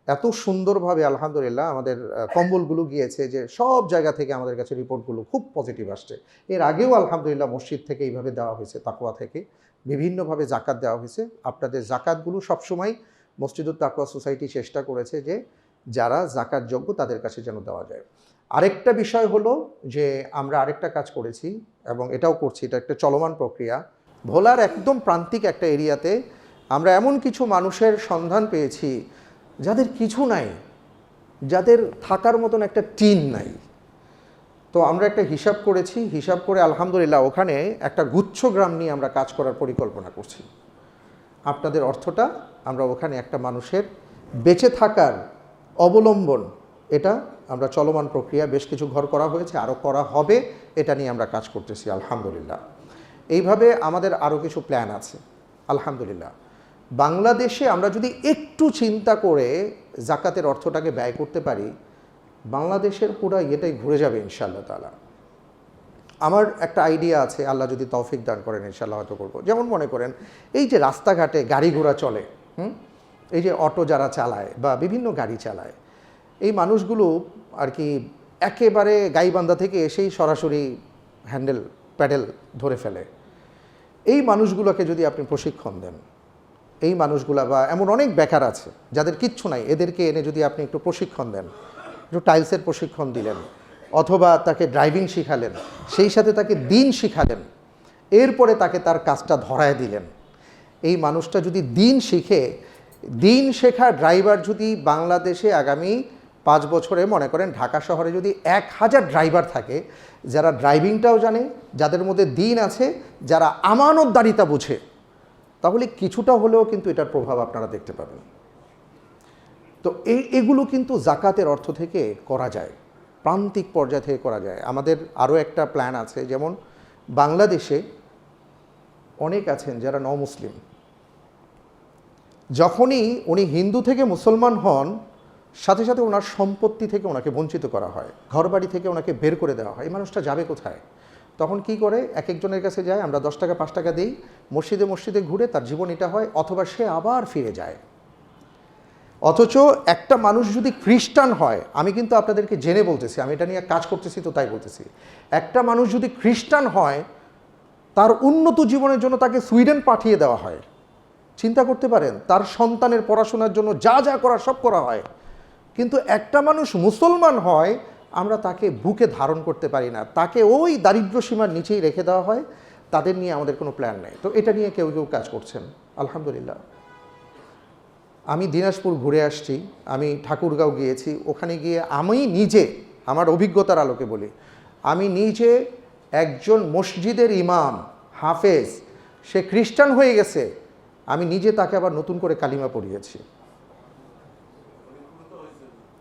A: এত সুন্দরভাবে আলহামদুলিল্লাহ আমাদের কম্বলগুলো গিয়েছে যে সব জায়গা থেকে আমাদের কাছে রিপোর্টগুলো খুব পজিটিভ আসছে। এর আগেও আলহামদুলিল্লাহ মসজিদ থেকে এইভাবে দেওয়া হয়েছে, তাকওয়া থেকে বিভিন্নভাবে জাকাত দেওয়া হয়েছে। আপনাদের জাকাতগুলো সবসময় মসজিদুত তাকওয়া সোসাইটি চেষ্টা করেছে যে যারা জাকাত যোগ্য তাদের কাছে যেন দেওয়া যায়। আরেকটা বিষয় হলো যে আমরা আরেকটা কাজ করেছি এবং এটাও করছি, এটা একটা চলমান প্রক্রিয়া। ভোলার একদম প্রান্তিক একটা এরিয়াতে আমরা এমন কিছু মানুষের সন্ধান পেয়েছি যাদের কিছু নাই, যাদের থাকার মতন একটা টিন নাই। তো আমরা একটা হিসাব করেছি, হিসাব করে আলহামদুলিল্লাহ ওখানে একটা গুচ্ছগ্রাম নিয়ে আমরা কাজ করার পরিকল্পনা করছি। আপনাদের অর্থটা আমরা ওখানে একটা মানুষের বেঁচে থাকার অবলম্বন, এটা আমরা চলমান প্রক্রিয়া, বেশ কিছু ঘর করা হয়েছে, আরও করা হবে, এটা নিয়ে আমরা কাজ করতেছি আলহামদুলিল্লাহ। এইভাবে আমাদের আরও কিছু প্ল্যান আছে আলহামদুলিল্লাহ। বাংলাদেশে আমরা যদি একটু চিন্তা করে জাকাতের অর্থটাকে ব্যয় করতে পারি, বাংলাদেশের পুরো এটাই ঘুরে যাবে ইনশাআল্লাহ তাআলা। আমার একটা আইডিয়া আছে, আল্লাহ যদি তৌফিক দান করেন ইনশাআল্লাহ হয়তো করবো। যেমন মনে করেন এই যে রাস্তাঘাটে গাড়ি ঘোড়া চলে, এই যে অটো যারা চালায় বা বিভিন্ন গাড়ি চালায়, এই মানুষগুলো আর কি একেবারে গাইবান্ধা থেকে এসেই সরাসরি হ্যান্ডেল প্যাডেল ধরে ফেলে। এই মানুষগুলোকে যদি আপনি প্রশিক্ষণ দেন, এই মানুষগুলা বা এমন অনেক বেকার আছে যাদের কিচ্ছু নাই, এদেরকে এনে যদি আপনি একটু প্রশিক্ষণ দেন, একটু টাইলসের প্রশিক্ষণ দিলেন, অথবা তাকে ড্রাইভিং শিখালেন, সেই সাথে তাকে দিন শিখালেন, এরপরে তাকে তার কাজটা ধরায় দিলেন, এই মানুষটা যদি দিন শিখে, দিন শেখা ড্রাইভার যদি বাংলাদেশে আগামী 5 বছরে মনে করেন ঢাকা শহরে যদি 1000 ড্রাইভার থাকে যারা ড্রাইভিংটাও জানে, যাদের মধ্যে দিন আছে, যারা আমানতদারিতা বুঝে, তাহলে কিছুটা হলেও কিন্তু এটার প্রভাব আপনারা দেখতে পাবেন। তো এগুলো কিন্তু জাকাতের অর্থ থেকে করা যায়, প্রান্তিক পর্যায় থেকে করা যায়। আমাদের আরও একটা প্ল্যান আছে, যেমন বাংলাদেশে অনেক আছেন যারা মুসলিম, যখনই উনি হিন্দু থেকে মুসলমান হন, সাথে সাথে ওনার সম্পত্তি থেকে ওনাকে বঞ্চিত করা হয়, ঘরবাড়ি থেকে ওনাকে বের করে দেওয়া হয়। এই মানুষটা যাবে কোথায়? তখন কি করে, এক একজনের কাছে যায়, আমরা 10 টাকা 5 টাকা দিই, মসজিদে মসজিদে ঘুরে তার জীবন এটা হয়, অথবা সে আবার ফিরে যায়। অথচ একটা মানুষ যদি খ্রিস্টান হয়, আমি কিন্তু আপনাদেরকে জেনে বলতেছি, আমি এটা নিয়ে কাজ করতেছি তো তাই বলতেছি, একটা মানুষ যদি খ্রিস্টান হয়, তার উন্নত জীবনের জন্য তাকে সুইডেন পাঠিয়ে দেওয়া হয়। চিন্তা করতে পারেন, তার সন্তানের পড়াশোনার জন্য যা যা করার সব করা হয়। কিন্তু একটা মানুষ মুসলমান হয়, আমরা তাকে বুকে ধারণ করতে পারি না, তাকে ওই দারিদ্র্য সীমার নিচেই রেখে দেওয়া হয়। তাদের নিয়ে আমাদের কোনো প্ল্যান নেই। তো এটা নিয়ে কেউ কেউ কাজ করছেন, আলহামদুলিল্লাহ। আমি দিনাজপুর ঘুরে আসছি, আমি ঠাকুরগাঁও গিয়েছি, ওখানে গিয়ে আমি নিজে আমার অভিজ্ঞতার আলোকে বলি, আমি নিজে একজন মসজিদের ইমাম, হাফেজ, সে খ্রিস্টান হয়ে গেছে, আমি নিজে তাকে আবার নতুন করে কালিমা পড়িয়েছি,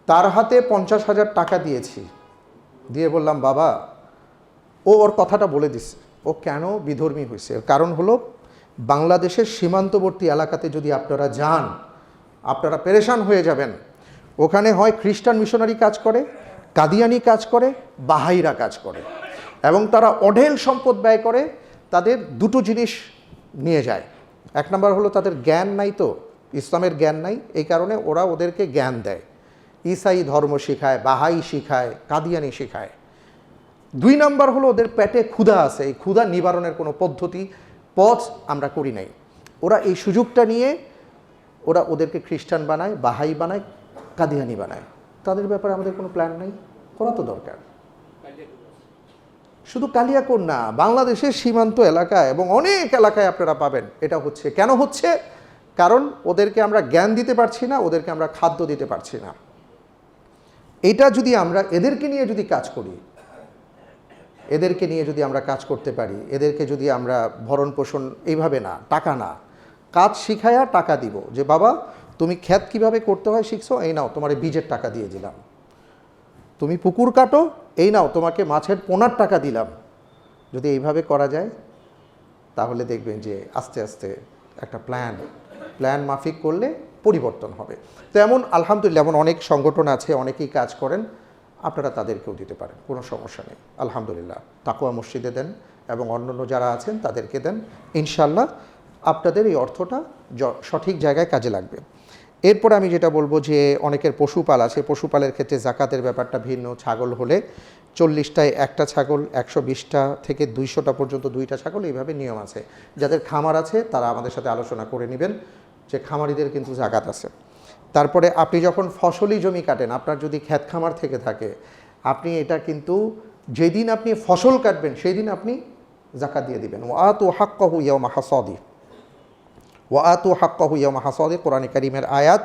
A: তার হাতে 50,000 টাকা দিয়েছি, দিয়ে বললাম, বাবা, ওর কথাটা বলে দিছে ও কেন বিধর্মী হয়েছে। কারণ হলো, বাংলাদেশের সীমান্তবর্তী এলাকাতে যদি আপনারা যান, আপনারা পেরেশান হয়ে যাবেন। ওখানে হয় খ্রিস্টান মিশনারি কাজ করে, কাদিয়ানি কাজ করে, বাহাইরা কাজ করে, এবং তারা অঢেল সম্পদ ব্যয় করে। তাদের দুটো জিনিস নিয়ে যায়। এক নম্বর হলো তাদের জ্ঞান নাই, তো ইসলামের জ্ঞান নাই, এই কারণে ওরা ওদেরকে জ্ঞান দেয়, ঈসাই ধর্ম শেখায়, বাহাই শেখায়, কাদিয়ানি শেখায়। 2 নম্বর হলো ওদের পেটে ক্ষুধা আছে, এই ক্ষুধা নিবারণের কোনো পথ আমরা করি নাই। ওরা এই সুযোগটা নিয়ে ওরা ওদেরকে খ্রিস্টান বানায়, বাহাই বানায়, কাদিয়ানি বানায়। তাদের ব্যাপারে আমাদের কোনো প্ল্যান নেই, করা তো দরকার। শুধু কালিয়াকোট না, বাংলাদেশের সীমান্ত এলাকায় এবং অনেক এলাকায় আপনারা পাবেন। এটা হচ্ছে কেন হচ্ছে? কারণ ওদেরকে আমরা জ্ঞান দিতে পারছি না, ওদেরকে আমরা খাদ্য দিতে পারছি না। এটা যদি আমরা এদেরকে নিয়ে যদি কাজ করি, এদেরকে নিয়ে যদি আমরা কাজ করতে পারি, এদেরকে যদি আমরা ভরণ পোষণ, এইভাবে না, টাকা না, কাজ শিখায়া টাকা দিব, যে বাবা তুমি ক্ষেত কিভাবে করতে হয় শিখছো, এই নাও তোমার বীজের টাকা দিয়ে দিলাম, তুমি পুকুর কাটো, এই নাও তোমাকে মাছের পোনার টাকা দিলাম। যদি এইভাবে করা যায়, তাহলে দেখবেন যে আস্তে আস্তে একটা প্ল্যান মাফিক করলে পরিবর্তন হবে। তো এমন আলহামদুলিল্লাহ এমন অনেক সংগঠন আছে, অনেকেই কাজ করেন, আপনারা তাদেরকেও দিতে পারেন, কোনো সমস্যা নেই। আলহামদুলিল্লাহ তাকওয়া মসজিদে দেন এবং অন্যান্য যারা আছেন তাদেরকে দেন, ইনশাল্লাহ আপনাদের এই অর্থটা সঠিক জায়গায় কাজে লাগবে। এরপর আমি যেটা বলবো, যে অনেকের পশুপাল আছে, পশুপালের ক্ষেত্রে জাকাতের ব্যাপারটা ভিন্ন। ছাগল হলে 40টায় একটা ছাগল, 120টা থেকে 200টা পর্যন্ত 2টা ছাগল, এইভাবে নিয়ম আছে। যাদের খামার আছে তারা আমাদের সাথে আলোচনা করে নেবেন, যে খামারিদের কিন্তু জাকাত আছে। তারপরে আপনি যখন ফসলি জমি কাটেন, আপনার যদি ক্ষেত খামার থেকে থাকে, আপনি এটা কিন্তু যেদিন আপনি ফসল কাটবেন সেই দিন আপনি জাকাত দিয়ে দিবেন। ওয়াতু হাক্কাহু ইয়াওমা হাসাদি, ওয়াতু হাক্কাহু ইয়াওমা হাসাদি, কোরআনে কারীমের আয়াত।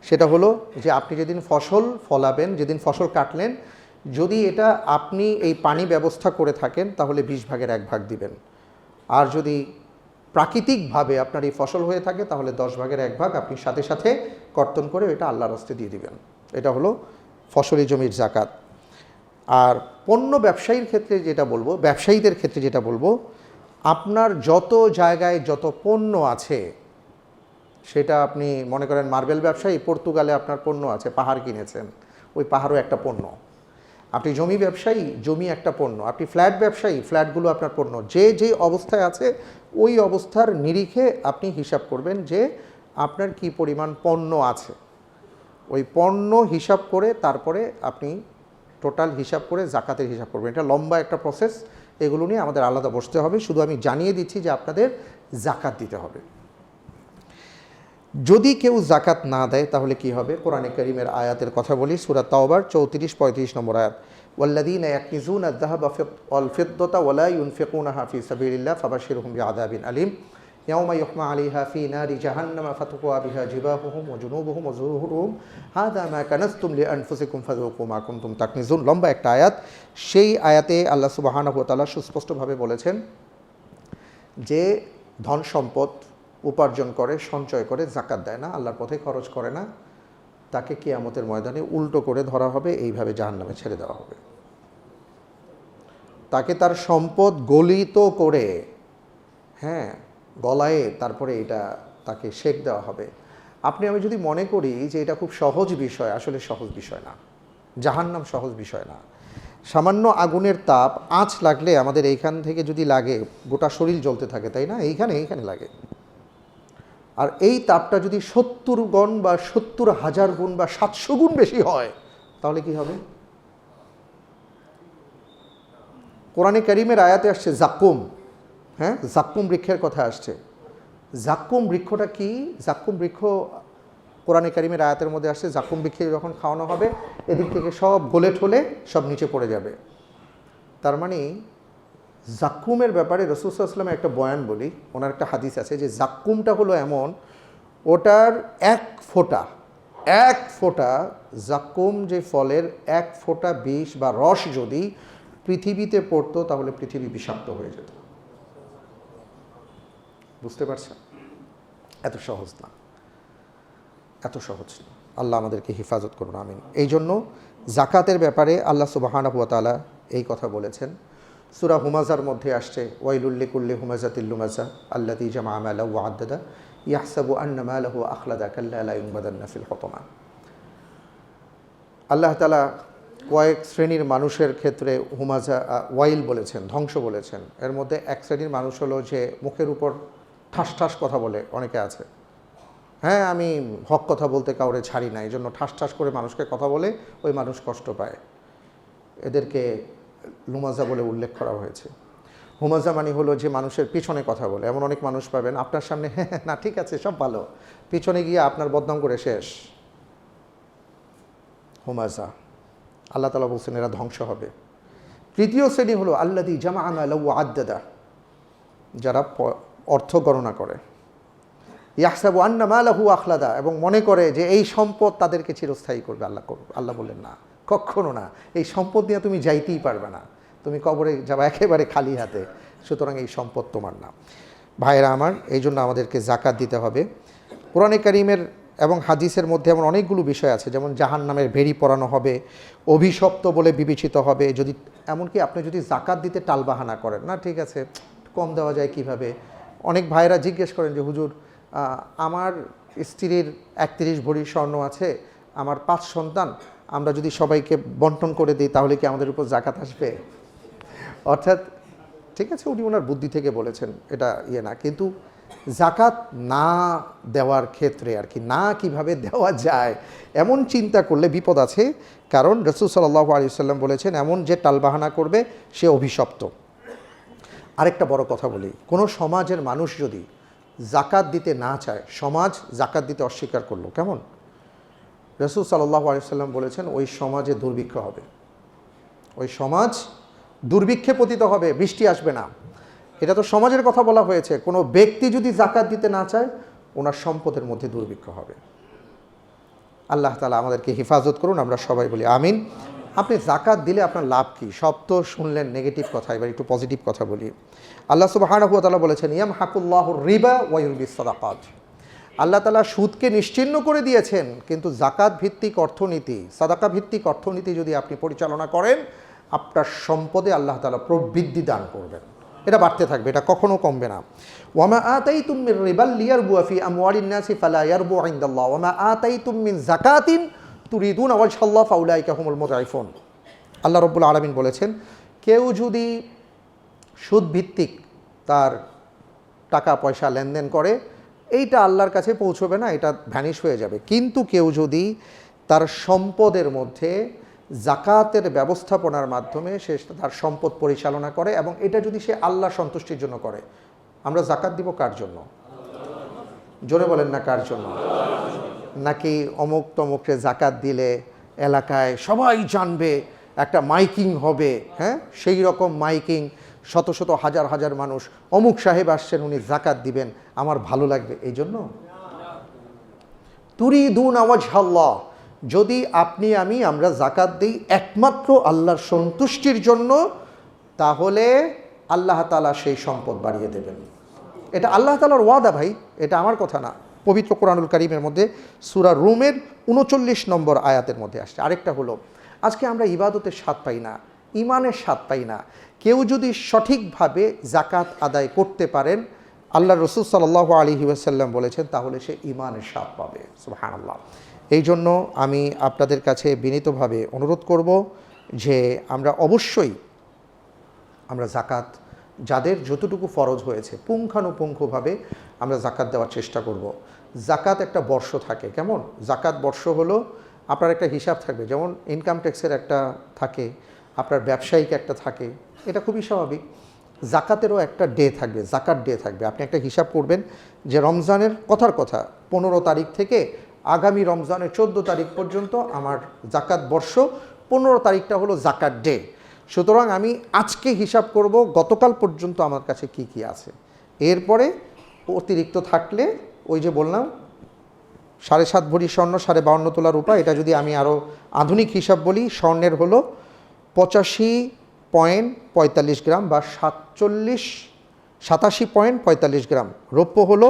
A: সেটা হলো যে আপনি যেদিন ফসল ফলাবেন, যেদিন ফসল কাটলেন, যদি এটা আপনি এই পানি ব্যবস্থা করে থাকেন, তাহলে 20 ভাগের 1 ভাগ দিবেন। আর যদি প্রাকৃতিকভাবে আপনার এই ফসল হয়ে থাকে, তাহলে 10 ভাগের 1 ভাগ আপনি সাথে সাথে কর্তন করে এটা আল্লাহর রাস্তায় দিয়ে দিবেন। এটা হলো ফসলি জমির জাকাত। আর পণ্য ব্যবসায়ীর ক্ষেত্রে যেটা বলবো, ব্যবসায়ীদের ক্ষেত্রে যেটা বলবো, আপনার যত জায়গায় যত পণ্য আছে, সেটা আপনি মনে করেন মার্বেল ব্যবসায়ী, পর্তুগালে আপনার পণ্য আছে, পাহাড় কিনেছেন, ওই পাহাড়ও একটা পণ্য। আপনি জমি ব্যবসায়ী, জমি একটা পণ্য। আপনি ফ্ল্যাট ব্যবসায়ী, ফ্ল্যাটগুলো আপনার পণ্য। যে অবস্থায় আছে ওই অবস্থার নিরিখে আপনি হিসাব করবেন যে আপনার কি পরিমাণ পণ্য আছে। ওই পণ্য হিসাব করে তারপরে আপনি টোটাল হিসাব করে জাকাতের হিসাব করবেন। এটা লম্বা একটা প্রসেস, এগুলো নিয়ে আমাদের আলাদা বসতে হবে। শুধু আমি জানিয়ে দিচ্ছি যে আপনাদের জাকাত দিতে হবে। যদি কেউ জাকাত না দেয় তাহলে কি হবে? কোরআনে কারীমের আয়াতের কথা বলি, সূরা তাওবার 34-35 নম্বর আয়াত, ওয়াল্লাযীনা ইয়াকনিজুনা আয-যাহাবা ওয়াল ফিদ্দাতা ওয়া লা ইউনফিকুনাহা ফী সাবিলিল্লাহ ফাবাশশিরহুম বিআযাবিন আলীম ইয়াওমা ইউহমা আলাইহা ফী নারি জাহান্নামা ফাতুকুয়া বিহা জিবাহুহুম ওয়া জুনুবুহুম ওয়া যুহুরুহুম হাযা মা কানাজতুম লিআনফুসিকুম ফাযুকু মা কুনতুম তাকনিজুন। লম্বা একটা আয়াত। সেই আয়াতে আল্লাহ সুবহানাহু ওয়া তাআলা সুস্পষ্টভাবে বলেছেন যে ধন সম্পদ উপার্জন করে, সঞ্চয় করে, জাকাত দেয় না, আল্লাহর পথে খরচ করে না, তাকে কিয়ামতের ময়দানে উল্টো করে ধরা হবে, এইভাবে জাহান্নামে ছেড়ে দেওয়া হবে। তাকে তার সম্পদ গলিত করে, হ্যাঁ, গলায় তারপরে এটা তাকে শেক দেওয়া হবে। আপনি আমি যদি মনে করি যে এটা খুব সহজ বিষয়, আসলে সহজ বিষয় না। জাহান্নাম সহজ বিষয় না। সামান্য আগুনের তাপ আঁচ লাগলে আমাদের এইখান থেকে যদি লাগে, গোটা শরীর জ্বলতে থাকে, তাই না? এইখানে লাগে। আর এই তাপটা যদি 70 গুণ বা 70,000 গুণ বা 700 গুণ বেশি হয়, তাহলে কি হবে? কোরআনে কারীমের আয়াতে আসছে জাক্কুম, হ্যাঁ, জাক্কুম বৃক্ষের কথা আসছে। জাক্কুম বৃক্ষটা কি? জাক্কুম বৃক্ষ কোরআনে কারীমের আয়াতের মধ্যে আসছে, জাক্কুম বৃক্ষে যখন খাওয়ানো হবে, এদিক থেকে সব গলে ঠলে সব নিচে পড়ে যাবে। তার মানে জাক্কুমের ব্যাপারে রাসূল সাল্লাল্লাহু আলাইহি ওয়াসাল্লামের একটা বয়ান বলি, ওনার একটা হাদিস আছে যে জাক্কুমটা হলো এমন, ওটার এক ফোঁটা জাক্কুম, যে ফলের এক ফোঁটা বিষ বা রস যদি পৃথিবীতে পড়তো তাহলে পৃথিবী বিষাক্ত হয়ে যেত। বুঝতে পারছেন? এত সহজ না, এত সহজ না। আল্লাহ আমাদেরকে হেফাজত করুন, আমিন। এই জন্য জাকাতের ব্যাপারে আল্লাহ সুবহানাহু ওয়া তাআলা এই কথা বলেছেন। সূরা হুমাযার মধ্যে আসছে, ওয়াইলুল লিকুল্লি হুমাযাতিল লুমাযা আল্লাযী জামা'a মালাহু ওয়া আদ্দাদা ইয়াহসাবু আন্না মালাহু আখলাদা কাল্লা লা ইউনবাদান্না ফিল হুতামা। আল্লাহ তাআলা কয়েক শ্রেণীর মানুষের ক্ষেত্রে হুমাযা ওয়াইল বলেছেন, ধ্বংস বলেছেন। এর মধ্যে এক শ্রেণীর মানুষ হলো যে মুখের উপর ঠাস ঠাস কথা বলে, অনেকে আছে, হ্যাঁ, আমি হক কথা বলতে কাউরে ছাড়ি না, এই জন্য ঠাস ঠাস করে মানুষকে কথা বলে, ওই মানুষ কষ্ট পায়। এদেরকে লুমাজা বলে উল্লেখ করা হয়েছে। হুমাজা মানে হলো যে মানুষের পিছনে কথা বলে। এমন অনেক মানুষ পাবেন আপনার সামনে, হ্যাঁ না ঠিক আছে সব ভালো, পিছনে গিয়ে আপনার বদনাম করে শেষ। হুমাজা, আল্লাহ তাআলা বলছেন এরা ধ্বংস হবে। তৃতীয় শ্রেণী হলো আল্লাযী জামা'a মালাহু ওয়া আদ্দাদা, যারা অর্থ গণনা করে। ইয়াহসাবু আন্না মালাহু আখলাদা, এবং মনে করে যে এই সম্পদ তাদেরকে চিরস্থায়ী করবে। আল্লাহ বললেন না, কখনো না। এই সম্পদ নিয়ে তুমি যাইতেই পারবে না, তুমি কবরে যাবা একেবারে খালি হাতে, সুতরাং এই সম্পদ তোমার না। ভাইরা আমার, এই জন্য আমাদেরকে জাকাত দিতে হবে। কোরআনে কারীমের এবং হাদিসের মধ্যে এমন অনেকগুলো বিষয় আছে, যেমন জাহান্নামের ভেড়ি পরানো হবে, অভিশপ্ত বলে বিবেচিত হবে যদি, এমনকি আপনি যদি জাকাত দিতে টালবাহানা করেন, না ঠিক আছে কম দেওয়া যায় কিভাবে। অনেক ভাইরা জিজ্ঞেস করেন যে হুজুর, আমার স্ত্রীর 31 ভরি স্বর্ণ আছে, আমার 5 সন্তান, আমরা যদি সবাইকে বন্টন করে দিই তাহলে কি আমাদের উপর জাকাত আসবে? অর্থাৎ ঠিক আছে, উনি ওনার বুদ্ধি থেকে বলেছেন, এটা ইয়ে না, কিন্তু জাকাত না দেওয়ার ক্ষেত্রে আর কি, না কিভাবে দেওয়া যায় এমন চিন্তা করলে বিপদ আছে। কারণ রাসূল সাল্লাল্লাহু আলাইহি ওয়াসাল্লাম বলেছেন, এমন যে টালবাহানা করবে সে অভিশপ্ত। আরেকটা বড় কথা বলি, কোনো সমাজের মানুষ যদি জাকাত দিতে না চায়, সমাজ জাকাত দিতে অস্বীকার করলো, কেমন? রাসূল সাল্লাল্লাহু আলাইহি ওয়াসাল্লাম বলেছেন ওই সমাজে দুর্ভিক্ষ হবে, ওই সমাজ দুর্ভিক্ষে পতিত হবে, বৃষ্টি আসবে না। এটা তো সমাজের কথা বলা হয়েছে। কোনো ব্যক্তি যদি জাকাত দিতে না চায়, ওনার সম্পদের মধ্যে দুর্ভিক্ষ হবে। আল্লাহ তাআলা আমাদেরকে হেফাজত করুন, আমরা সবাই বলি আমিন। আপনি জাকাত দিলে আপনার লাভ কি? সব তো শুনলেন নেগেটিভ কথা, এবার একটু পজিটিভ কথা বলি। আল্লাহ সুবহানাহু ওয়া তাআলা বলেছেন ইয়ামহাকুল্লাহুর রিবা ওয়া ইউরবিস সাদাকাত। আল্লাহ তাআলা সুদকে নিশ্চিহ্ন করে দিয়েছেন, কিন্তু জাকাত ভিত্তিক অর্থনীতি, সাদাকা ভিত্তিক অর্থনীতি যদি আপনি পরিচালনা করেন, আপনার সম্পদে আল্লাহ তাআলা প্রবৃদ্ধি দান করবেন, এটা বাড়তে থাকবে, এটা কখনো কমবে না। ওয়ামা আতাইতুম মির রিবাল লিয়ারবুয়া ফি আমওয়ালিন নাসি ফালা ইয়ারবু ইনদাল্লাহ ওয়ামা আতাইতুম মিন যাকাতিন তুরিদুনা ওয়াজহাল্লাহ ফাউলাইকা হুমুল মুযআইফুন। আল্লাহ রাব্বুল আলামিন বলেছেন, কেউ যদি সুদভিত্তিক তার টাকা পয়সা লেনদেন করে, এইটা আল্লাহর কাছে পৌঁছবে না, এটা ভ্যানিশ হয়ে যাবে। কিন্তু কেউ যদি তার সম্পদের মধ্যে জাকাতের ব্যবস্থাপনার মাধ্যমে সে তার সম্পদ পরিচালনা করে, এবং এটা যদি সে আল্লাহ সন্তুষ্টির জন্য করে, আমরা জাকাত দিব কার জন্য? জোরে বলেন না কার জন্য? নাকি অমুক তমুকরে জাকাত দিলে এলাকায় সবাই জানবে, একটা মাইকিং হবে, হ্যাঁ, সেই রকম মাইকিং, শত শত হাজার হাজার মানুষ, অমুক সাহেব আসছেন, উনি জাকাত দিবেন, আমার ভালো লাগবে এই জন্য? তুরিদুনা ওয়াজহাল্লাহ, যদি আপনি আমরা জাকাত দিই একমাত্র আল্লাহর সন্তুষ্টির জন্য, তাহলে আল্লাহ তাআলা সেই সম্পদ বাড়িয়ে দেবেন। এটা আল্লাহ তাআলার ওয়াদা ভাই, এটা আমার কথা না। পবিত্র কোরআনুল কারীমের মধ্যে সূরা রুমের 39 নম্বর আয়াতের মধ্যে আসছে। আরেকটা হলো, আজকে আমরা ইবাদতের স্বাদ পাই না, ইমানের স্বাদ পাই না। কেউ যদি সঠিকভাবে জাকাত আদায় করতে পারেন, আল্লাহ রসুল সাল্লাল্লাহু আলাইহি ওয়াসাল্লাম বলেছেন, তাহলে সে ইমানের স্বাদ পাবে। সুবহানাল্লাহ। এই জন্য আমি আপনাদের কাছে বিনীতভাবে অনুরোধ করব যে আমরা অবশ্যই জাকাত, যাদের যতটুকু ফরজ হয়েছে পুঙ্খানুপুঙ্খভাবে আমরা জাকাত দেওয়ার চেষ্টা করব। জাকাত একটা বর্ষ থাকে, কেমন? জাকাত বর্ষ হলো আপনার একটা হিসাব থাকবে, যেমন ইনকাম ট্যাক্সের একটা থাকে, আপনার ব্যবসায়িক একটা থাকে, এটা খুবই স্বাভাবিক। জাকাতেরও একটা ডে থাকবে, জাকাত ডে থাকবে। আপনি একটা হিসাব করবেন যে রমজানের কথার কথা 15 তারিখ থেকে আগামী রমজানের 14 তারিখ পর্যন্ত আমার জাকাত বর্ষ, 15 তারিখটা হলো জাকাত ডে। সুতরাং আমি আজকে হিসাব করব গতকাল পর্যন্ত আমার কাছে কি কি আছে, এরপরে অতিরিক্ত থাকলে ওই যে বললাম 7.5 ভরি স্বর্ণ, 52.5 তোলা রূপা, এটা যদি আমি আরও আধুনিক হিসাব বলি, স্বর্ণের হলো 85.45 গ্রাম বা 87.45 গ্রাম, রৌপ্য হলো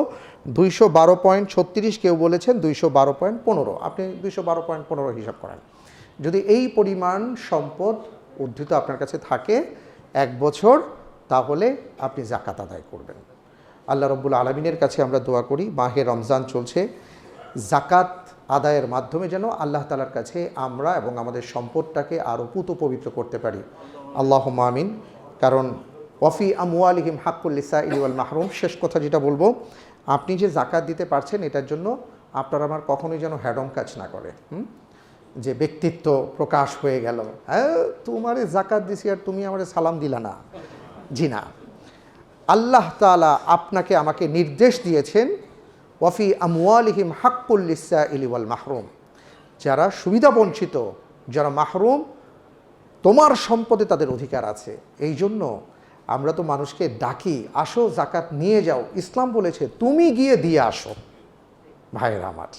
A: 212.36, কেউ বলেছেন 212.15, আপনি 212.15 হিসাব করেন। যদি এই পরিমাণ সম্পদ উদ্ধৃত আপনার কাছে থাকে 1 বছর, তাহলে আপনি জাকাত আদায় করবেন। আল্লাহ রব্বুল আলামিনের কাছে আমরা দোয়া করি, মাহে রমজান চলছে, জাকাত আদায়ের মাধ্যমে যেন আল্লাহ তাআলার কাছে আমরা এবং আমাদের সম্পদটাকে আরও পুত পবিত্র করতে পারি। আল্লাহুম্মা আমিন। কারণ ওয়াফি আমওয়ালিহিম হাক্কুল লিসাইলি ওয়াল মাহরুম, শেষ কথা যেটা বলবো, আপনি যে জাকাত দিতে পারছেন, এটার জন্য আপনার আমার কখনোই যেন হ্যাডম কাজ না করে, যে ব্যক্তিত্ব প্রকাশ হয়ে গেল, হ্যাঁ তোমারে জাকাত দিছি আর তুমি আমারে সালাম দিলা না। জি না, আল্লাহ তাআলা আপনাকে আমাকে নির্দেশ দিয়েছেন, ওয়াফি আমওয়ালিহিম হাক্কুল লিসাইলি ওয়াল মাহরুম, যারা সুবিধা বঞ্চিত, যারা মাহরুম, তোমার সম্পদে তাদের অধিকার আছে। এই জন্য আমরা তো মানুষকে ডাকি, আসো জাকাত নিয়ে যাও, ইসলাম বলেছে তুমি গিয়ে দিয়ে আসো। ভাইয়েরা আমার,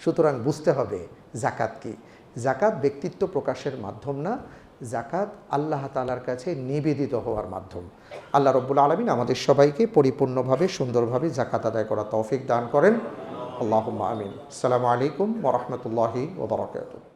A: সুতরাং বুঝতে হবে জাকাত কি। জাকাত ব্যক্তিত্ব প্রকাশের মাধ্যম না, জাকাত আল্লাহ তাআলার কাছে নিবেদিত হওয়ার মাধ্যম। আল্লাহ রব্বুল আলামিন আমাদের সবাইকে পরিপূর্ণভাবে সুন্দরভাবে জাকাত আদায় করার তৌফিক দান করেন। আল্লাহুম্মা আমিন। আসসালামু আলাইকুম ওয়া রাহমাতুল্লাহি ওয়া বারাকাতুহু।